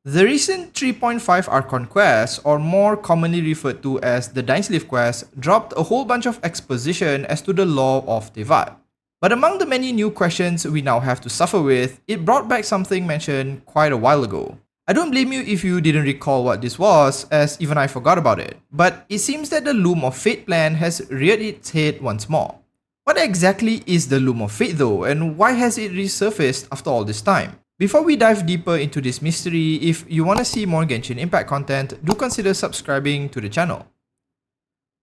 The recent 3.5 Archon quest, or more commonly referred to as the dainsleif quest, dropped a whole bunch of exposition as to the law of Teyvat. But among the many new questions we now have to suffer with, it brought back something mentioned quite a while ago. I don't blame you if you didn't recall what this was, as even I forgot about it, but it seems that the Loom of Fate plan has reared its head once more. What exactly is the Loom of Fate though, and why has it resurfaced after all this time? Before we dive deeper into this mystery, if you want to see more Genshin Impact content, do consider subscribing to the channel.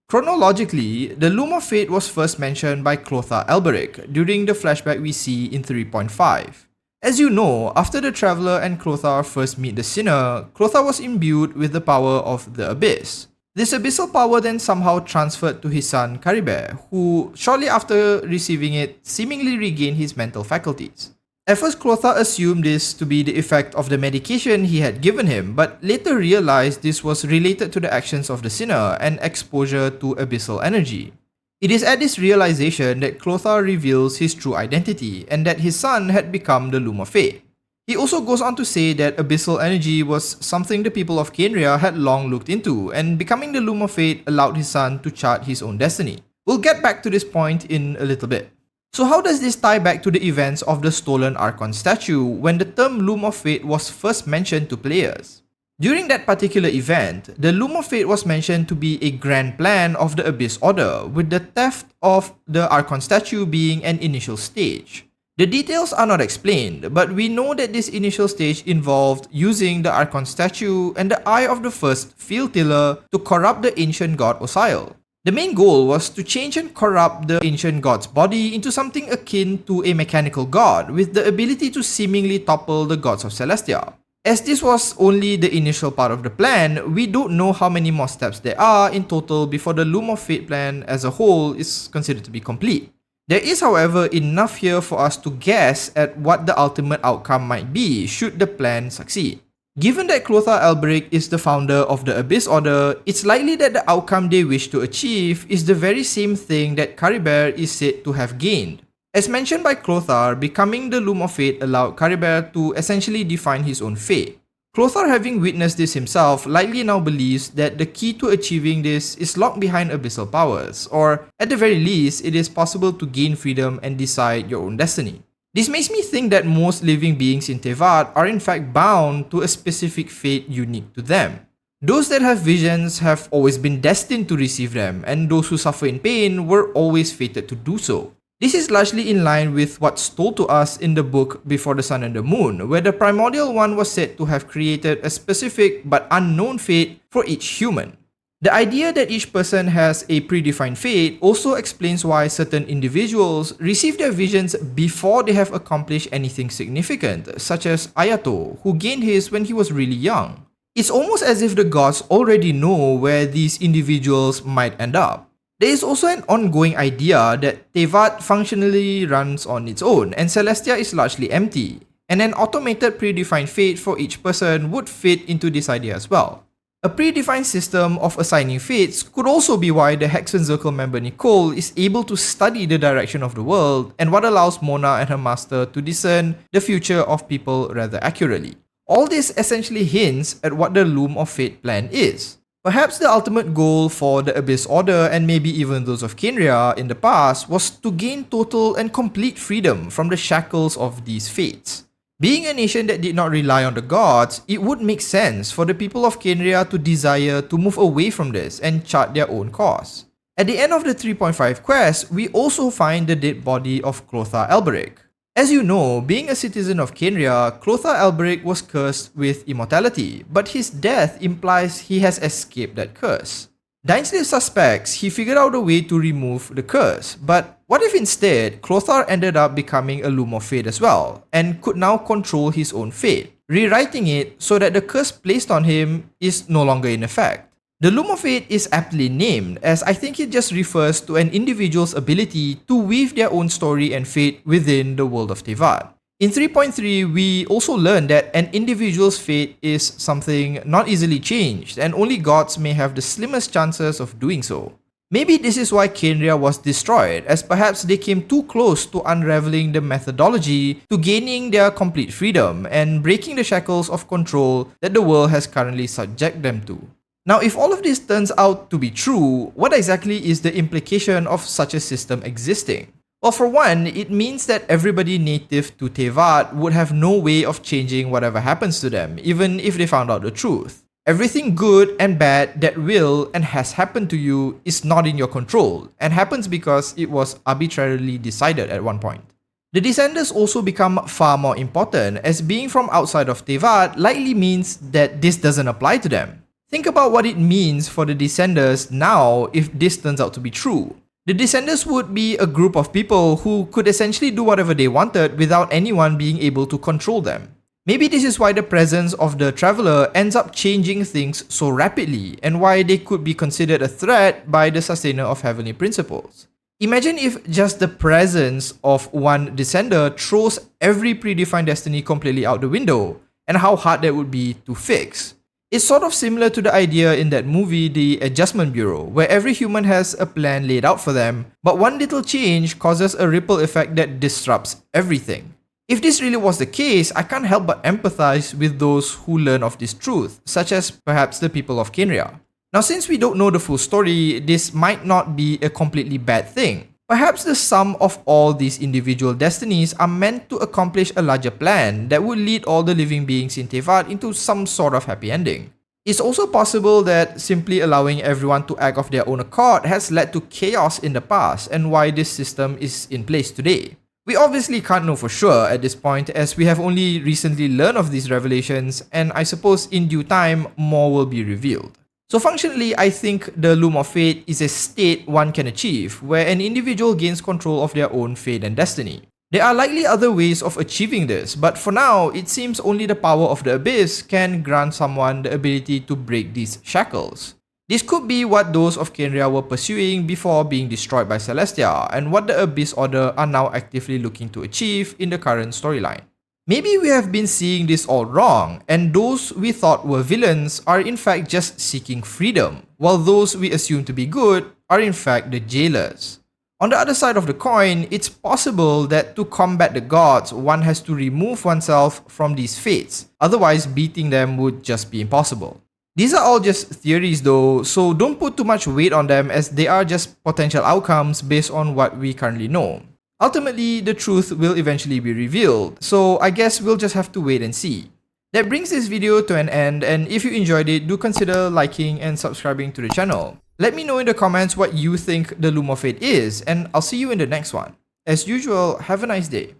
Chronologically, the Loom of Fate was first mentioned by Clothar Elberic during the flashback we see in 3.5. As you know, after the Traveler and Clothar first meet the Sinner, Clothar was imbued with the power of the Abyss. This abyssal power then somehow transferred to his son Caribert, who shortly after receiving it seemingly regained his mental faculties. At first, Clothar assumed this to be the effect of the medication he had given him, but later realized this was related to the actions of the Sinner and exposure to abyssal energy. It is at this realization that Clothar reveals his true identity and that his son had become the Loom of Fate. He also goes on to say that abyssal energy was something the people of Khaenri'ah had long looked into, and becoming the Loom of Fate allowed his son to chart his own destiny. We'll get back to this point in a little bit. So how does this tie back to the events of the stolen Archon statue when the term Loom of Fate was first mentioned to players? During that particular event, the Loom of Fate was mentioned to be a grand plan of the Abyss Order, with the theft of the Archon statue being an initial stage. The details are not explained, but we know that this initial stage involved using the Archon statue and the eye of the first field tiller to corrupt the ancient god Osial. The main goal was to change and corrupt the ancient god's body into something akin to a mechanical god with the ability to seemingly topple the gods of Celestia. As this was only the initial part of the plan, we don't know how many more steps there are in total before the Loom of Fate plan as a whole is considered to be complete. There is, however, enough here for us to guess at what the ultimate outcome might be should the plan succeed. Given that Clothar Elberic is the founder of the Abyss Order, it's likely that the outcome they wish to achieve is the very same thing that Caribert is said to have gained. As mentioned by Clothar, becoming the Loom of Fate allowed Caribert to essentially define his own fate. Clothar, having witnessed this himself, likely now believes that the key to achieving this is locked behind abyssal powers, or at the very least, it is possible to gain freedom and decide your own destiny. This makes me think that most living beings in Teyvat are in fact bound to a specific fate unique to them. Those that have visions have always been destined to receive them, and those who suffer in pain were always fated to do so. This is largely in line with what's told to us in the book Before the Sun and the Moon, where the Primordial One was said to have created a specific but unknown fate for each human. The idea that each person has a predefined fate also explains why certain individuals receive their visions before they have accomplished anything significant, such as Ayato, who gained his when he was really young. It's almost as if the gods already know where these individuals might end up. There is also an ongoing idea that Teyvat functionally runs on its own and Celestia is largely empty, and an automated predefined fate for each person would fit into this idea as well. A predefined system of assigning fates could also be why the Hexen Circle member Nicole is able to study the direction of the world and what allows Mona and her master to discern the future of people rather accurately. All this essentially hints at what the Loom of Fate plan is. Perhaps the ultimate goal for the Abyss Order and maybe even those of Khaenri'ah in the past was to gain total and complete freedom from the shackles of these fates. Being a nation that did not rely on the gods, it would make sense for the people of Khaenri'ah to desire to move away from this and chart their own course. At the end of the 3.5 quest, we also find the dead body of Clothar Elberic. As you know, being a citizen of Khaenri'ah, Clothar Elberic was cursed with immortality, but his death implies he has escaped that curse. Dainsleif suspects he figured out a way to remove the curse, but what if instead Clothar ended up becoming a Loom of Fate as well, and could now control his own fate, rewriting it so that the curse placed on him is no longer in effect? The Loom of Fate is aptly named, as I think it just refers to an individual's ability to weave their own story and fate within the world of Teyvat. In 3.3, we also learned that an individual's fate is something not easily changed, and only gods may have the slimmest chances of doing so. Maybe this is why Khaenri'ah was destroyed, as perhaps they came too close to unraveling the methodology to gaining their complete freedom and breaking the shackles of control that the world has currently subjected them to. Now, if all of this turns out to be true, what exactly is the implication of such a system existing? Well, for one, it means that everybody native to Teyvat would have no way of changing whatever happens to them, even if they found out the truth. Everything good and bad that will and has happened to you is not in your control, and happens because it was arbitrarily decided at one point. The descendants also become far more important, as being from outside of Teyvat likely means that this doesn't apply to them. Think about what it means for the descendants now if this turns out to be true. The descendants would be a group of people who could essentially do whatever they wanted without anyone being able to control them. Maybe this is why the presence of the traveler ends up changing things so rapidly, and why they could be considered a threat by the sustainer of heavenly principles. Imagine if just the presence of one descender throws every predefined destiny completely out the window, and how hard that would be to fix. It's sort of similar to the idea in that movie, The Adjustment Bureau, where every human has a plan laid out for them, but one little change causes a ripple effect that disrupts everything. If this really was the case, I can't help but empathize with those who learn of this truth, such as perhaps the people of Khaenri'ah. Now, since we don't know the full story, this might not be a completely bad thing. Perhaps the sum of all these individual destinies are meant to accomplish a larger plan that would lead all the living beings in Teyvat into some sort of happy ending. It's also possible that simply allowing everyone to act of their own accord has led to chaos in the past, and why this system is in place today. We obviously can't know for sure at this point, as we have only recently learned of these revelations, and I suppose in due time more will be revealed. So functionally, I think the Loom of Fate is a state one can achieve, where an individual gains control of their own fate and destiny. There are likely other ways of achieving this, but for now, it seems only the power of the Abyss can grant someone the ability to break these shackles. This could be what those of Khaenri'ah were pursuing before being destroyed by Celestia, and what the Abyss Order are now actively looking to achieve in the current storyline. Maybe we have been seeing this all wrong, and those we thought were villains are in fact just seeking freedom, while those we assume to be good are in fact the jailers. On the other side of the coin, it's possible that to combat the gods, one has to remove oneself from these fates, otherwise beating them would just be impossible. These are all just theories though, so don't put too much weight on them, as they are just potential outcomes based on what we currently know. Ultimately, the truth will eventually be revealed, so I guess we'll just have to wait and see. That brings this video to an end, and if you enjoyed it, do consider liking and subscribing to the channel. Let me know in the comments what you think the Loom of Fate is, and I'll see you in the next one. As usual, have a nice day.